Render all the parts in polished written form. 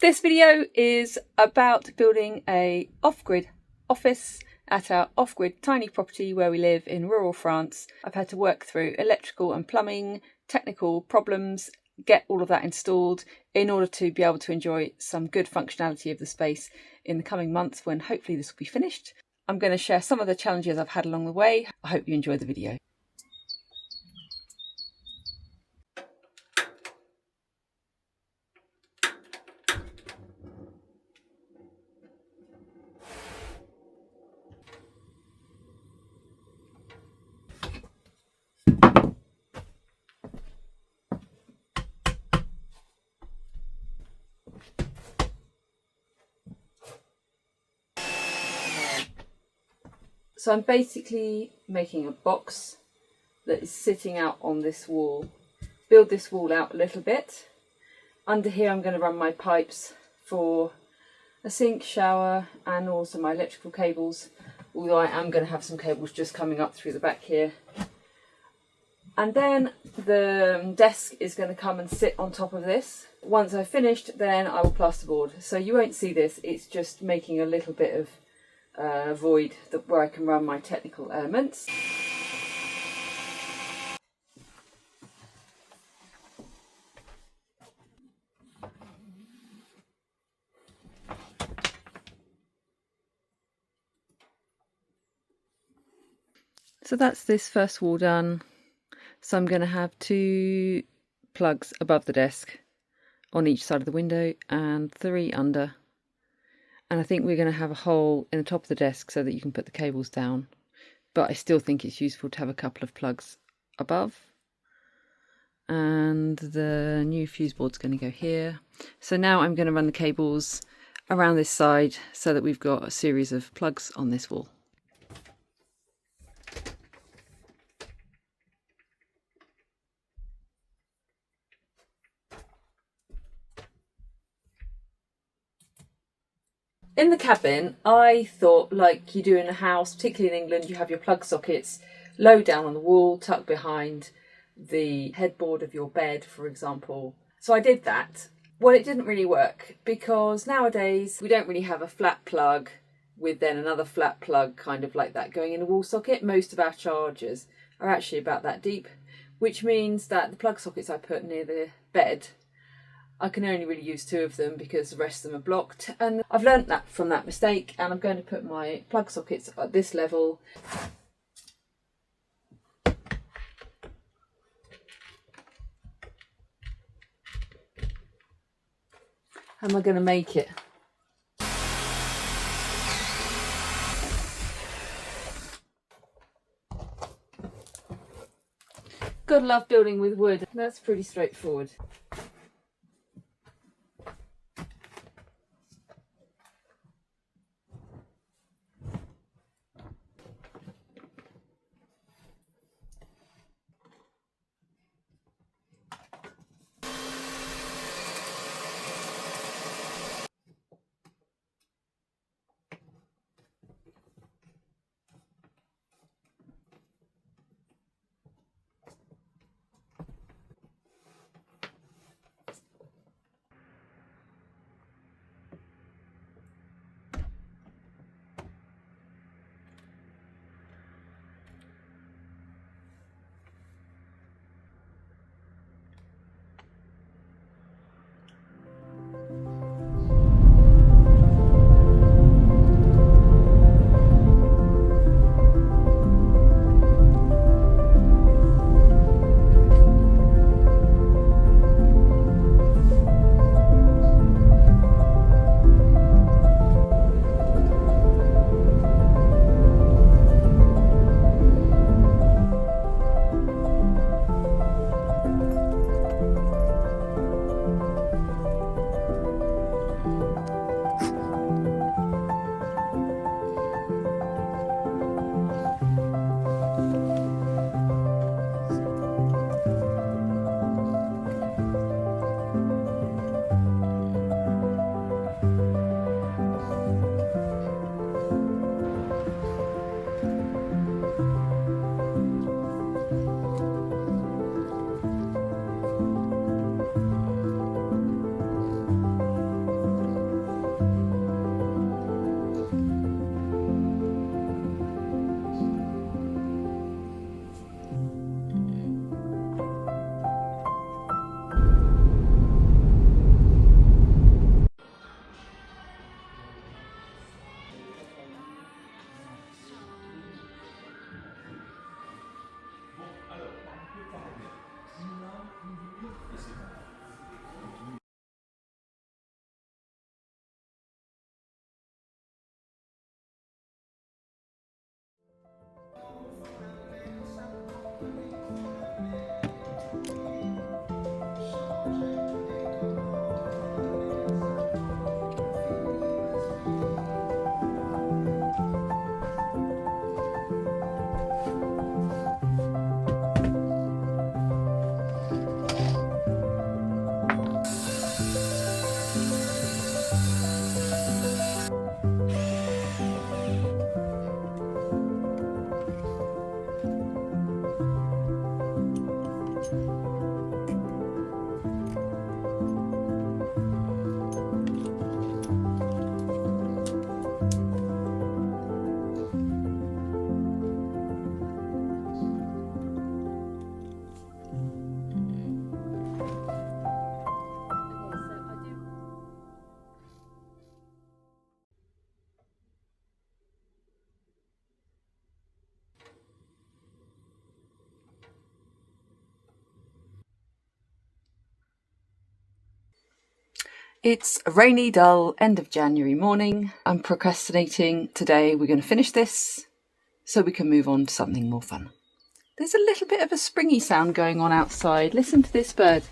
This video is about building a off-grid office at our off-grid tiny property where we live in rural France. I've had to work through electrical and plumbing, technical problems, get all of that installed in order to be able to enjoy some good functionality of the space in the coming months when hopefully this will be finished. I'm going to share some of the challenges I've had along the way. I hope you enjoy the video. So I'm basically making a box that is sitting out on this wall. Build this wall out a little bit. Under here I'm going to run my pipes for a sink, shower and also my electrical cables, although I am going to have some cables just coming up through the back here. And then the desk is going to come and sit on top of this. Once I've finished, then I will plasterboard. So you won't see this, it's just making a little bit of void where I can run my technical elements. So that's this first wall done. So I'm going to have 2 plugs above the desk on each side of the window and 3 under. And I think we're going to have a hole in the top of the desk so that you can put the cables down. But I still think it's useful to have a couple of plugs above. And the new fuse board's going to go here. So now I'm going to run the cables around this side so that we've got a series of plugs on this wall. In the cabin, I thought, like you do in a house, particularly in England, you have your plug sockets low down on the wall, tucked behind the headboard of your bed, for example. So I did that. Well, it didn't really work because nowadays we don't really have a flat plug with then another flat plug kind of like that going in a wall socket. Most of our chargers are actually about that deep, which means that the plug sockets I put near the bed, I can only really use 2 of them because the rest of them are blocked, and I've learnt that from that mistake, and I'm going to put my plug sockets at this level. How am I going to make it? Gotta love building with wood. That's pretty straightforward. It's a rainy, dull end of January morning. I'm procrastinating today. We're going to finish this so we can move on to something more fun. There's a little bit of a springy sound going on outside. Listen to this bird.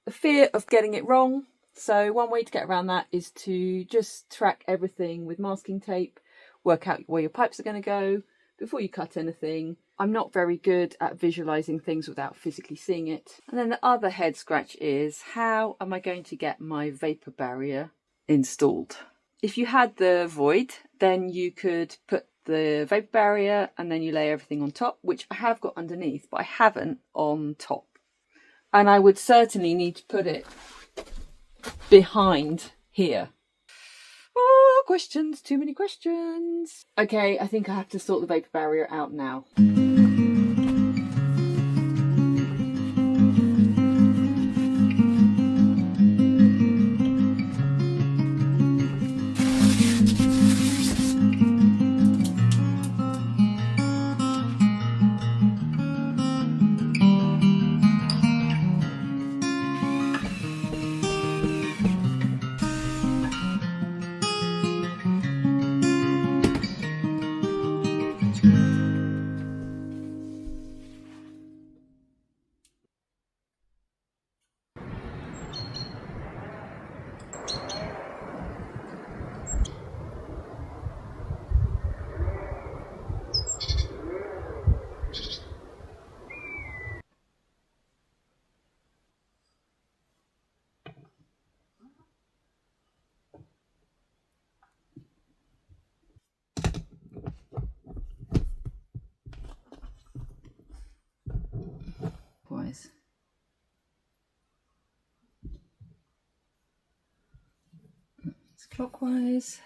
The fear of getting it wrong. So one way to get around that is to just track everything with masking tape, work out where your pipes are going to go before you cut anything. I'm not very good at visualizing things without physically seeing it. And then the other head scratch is, how am I going to get my vapor barrier installed? If you had the void, then you could put the vapor barrier and then you lay everything on top, which I have got underneath, but I haven't on top. And I would certainly need to put it behind here. Oh, questions, too many questions. Okay, I think I have to sort the vapor barrier out now. It's clockwise.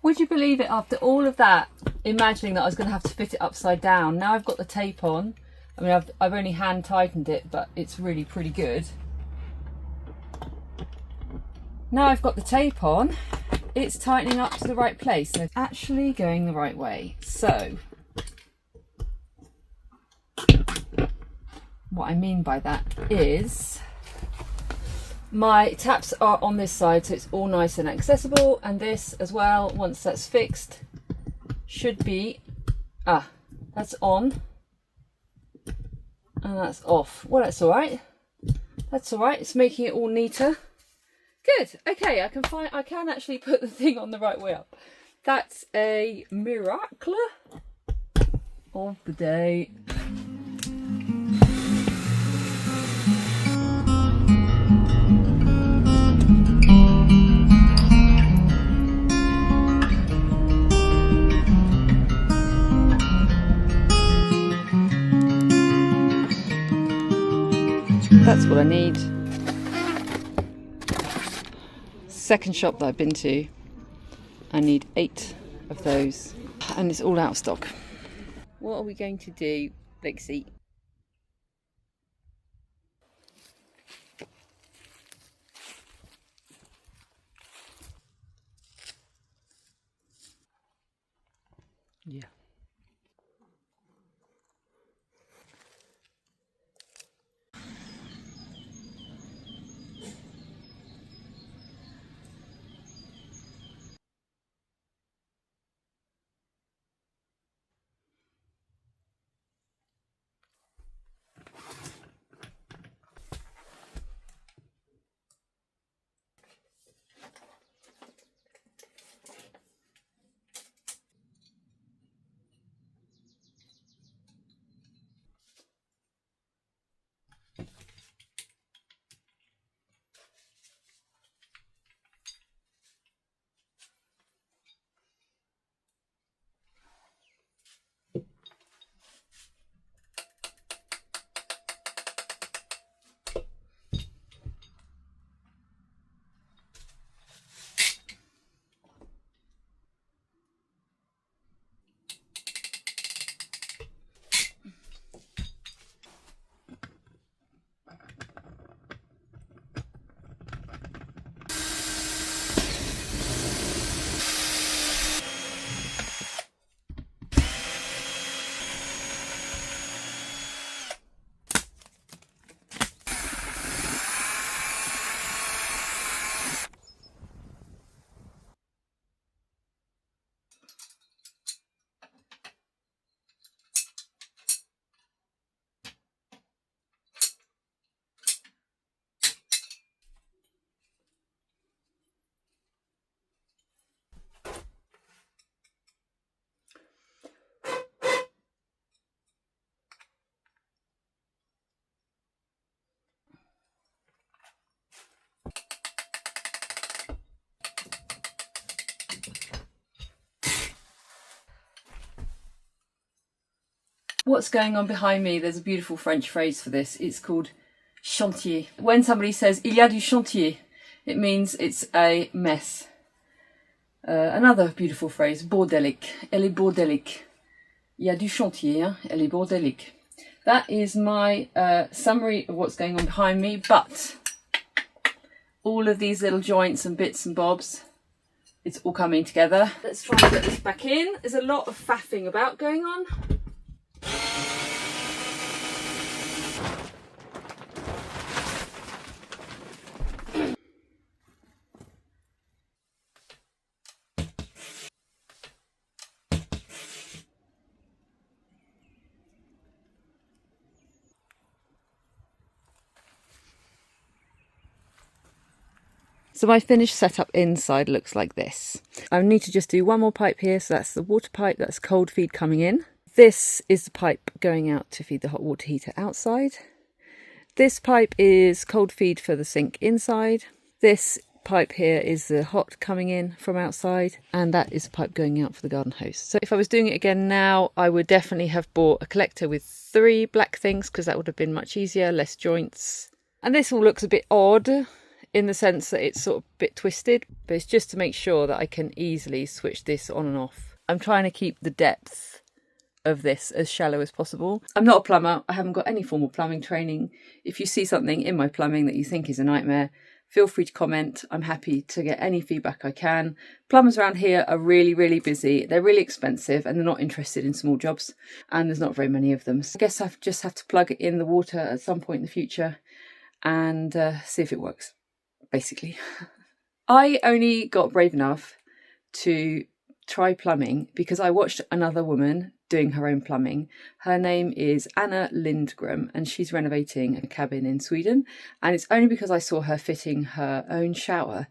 Would you believe it, after all of that, imagining that I was going to have to fit it upside down, now I've got the tape on. I mean, I've only hand tightened it, but it's really pretty good. Now I've got the tape on, it's tightening up to the right place, so it's actually going the right way. So what I mean by that is my taps are on this side, so it's all nice and accessible, and this as well, once that's fixed, should be, that's on and that's off. Well, that's all right. That's all right. It's making it all neater. Good. Okay, I can actually put the thing on the right way up. That's a miracle of the day. That's what I need. Second shop that I've been to, I need 8 of those, and it's all out of stock. What are we going to do, Lexi? Yeah. what's going on behind me, there's a beautiful French phrase for this. It's called chantier. When somebody says il y a du chantier, it means it's a mess. Another beautiful phrase, bordelique. Elle est bordelique. Il y a du chantier, hein? Elle est bordelique. That is my summary of what's going on behind me, but all of these little joints and bits and bobs, it's all coming together. Let's try and get this back in. There's a lot of faffing about going on. So my finished setup inside looks like this. I need to just do one more pipe here. So that's the water pipe, that's cold feed coming in. This is the pipe going out to feed the hot water heater outside. This pipe is cold feed for the sink inside. This pipe here is the hot coming in from outside. And that is the pipe going out for the garden hose. So if I was doing it again now, I would definitely have bought a collector with 3 black things, because that would have been much easier, less joints. And this all looks a bit odd, in the sense that it's sort of a bit twisted, but it's just to make sure that I can easily switch this on and off. I'm trying to keep the depth of this as shallow as possible. I'm not a plumber, I haven't got any formal plumbing training. If you see something in my plumbing that you think is a nightmare, feel free to comment. I'm happy to get any feedback I can. Plumbers around here are really, really busy. They're really expensive and they're not interested in small jobs, and there's not very many of them. So I guess I just have to plug it in the water at some point in the future and see if it works. Basically. I only got brave enough to try plumbing because I watched another woman doing her own plumbing. Her name is Anna Lindgren and she's renovating a cabin in Sweden, and it's only because I saw her fitting her own shower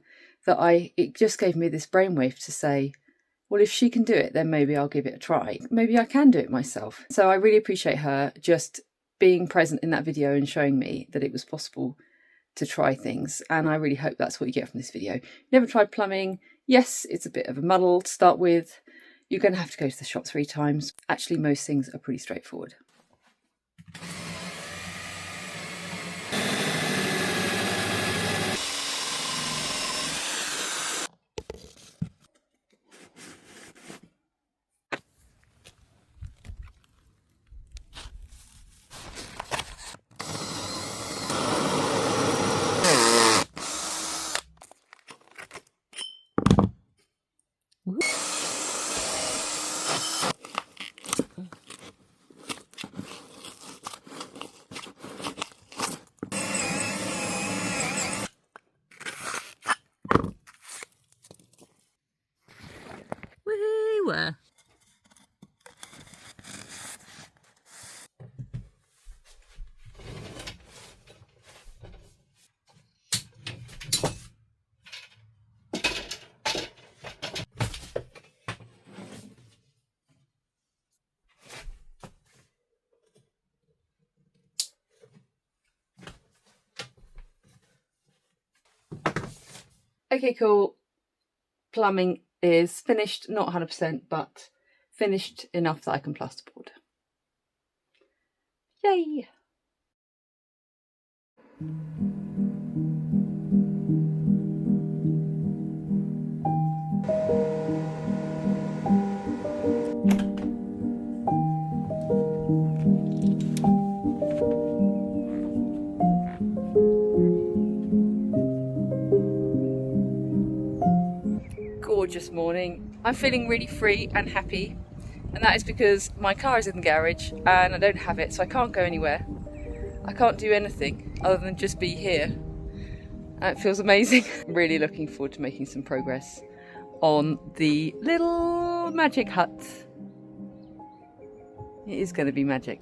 that it just gave me this brainwave to say, well, if she can do it, then maybe I'll give it a try. Maybe I can do it myself. So I really appreciate her just being present in that video and showing me that it was possible to try things, and I really hope that's what you get from this video. Never tried plumbing? Yes, it's a bit of a muddle to start with. You're going to have to go to the shop 3 times. Actually, most things are pretty straightforward. Woo! Okay, cool. Plumbing is finished, not 100%, but finished enough that I can plasterboard. Yay! Gorgeous morning. I'm feeling really free and happy, and that is because my car is in the garage and I don't have it, so I can't go anywhere. I can't do anything other than just be here. And it feels amazing. I'm really looking forward to making some progress on the little magic hut. It is going to be magic.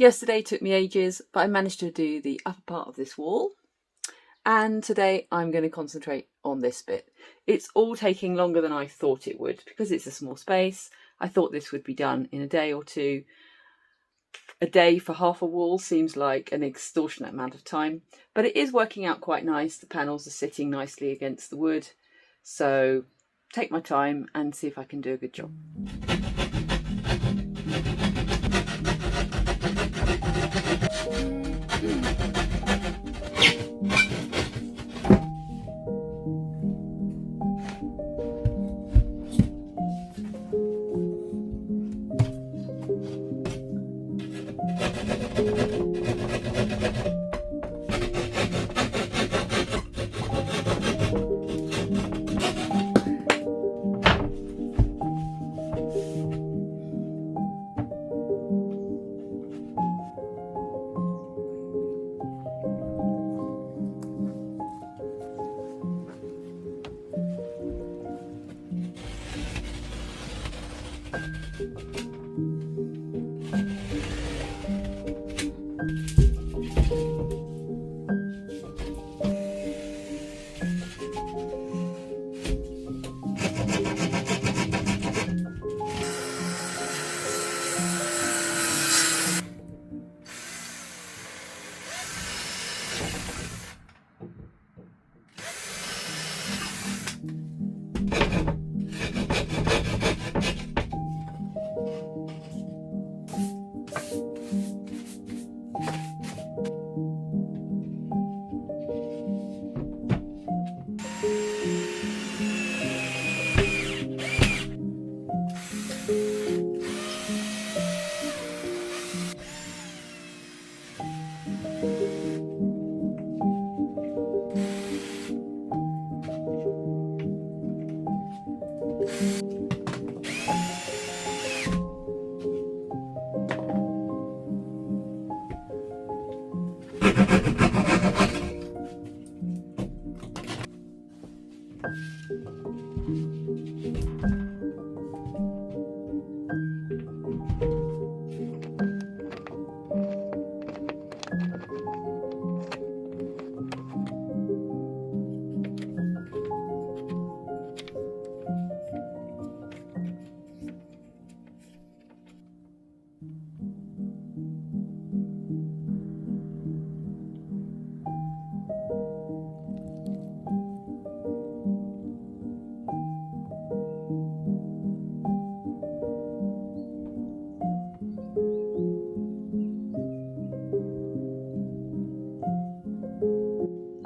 Yesterday took me ages, but I managed to do the upper part of this wall. And today I'm going to concentrate on this bit. It's all taking longer than I thought it would because it's a small space. I thought this would be done in a day or two. A day for half a wall seems like an extortionate amount of time, but it is working out quite nice. The panels are sitting nicely against the wood. So take my time and see if I can do a good job.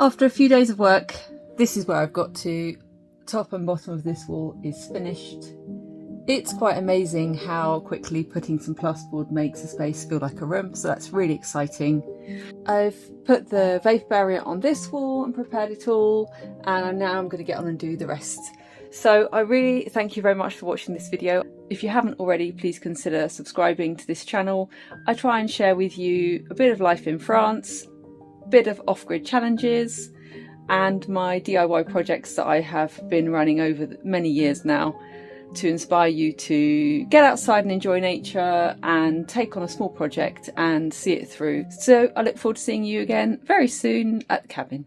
After a few days of work, this is where I've got to. Top and bottom of this wall is finished. It's quite amazing how quickly putting some plasterboard makes a space feel like a room, so that's really exciting. I've put the vapor barrier on this wall and prepared it all, and now I'm going to get on and do the rest. So I really thank you very much for watching this video. If you haven't already, please consider subscribing to this channel. I try and share with you a bit of life in France, a bit of off-grid challenges, and my DIY projects that I have been running over many years now to inspire you to get outside and enjoy nature and take on a small project and see it through. So I look forward to seeing you again very soon at the cabin.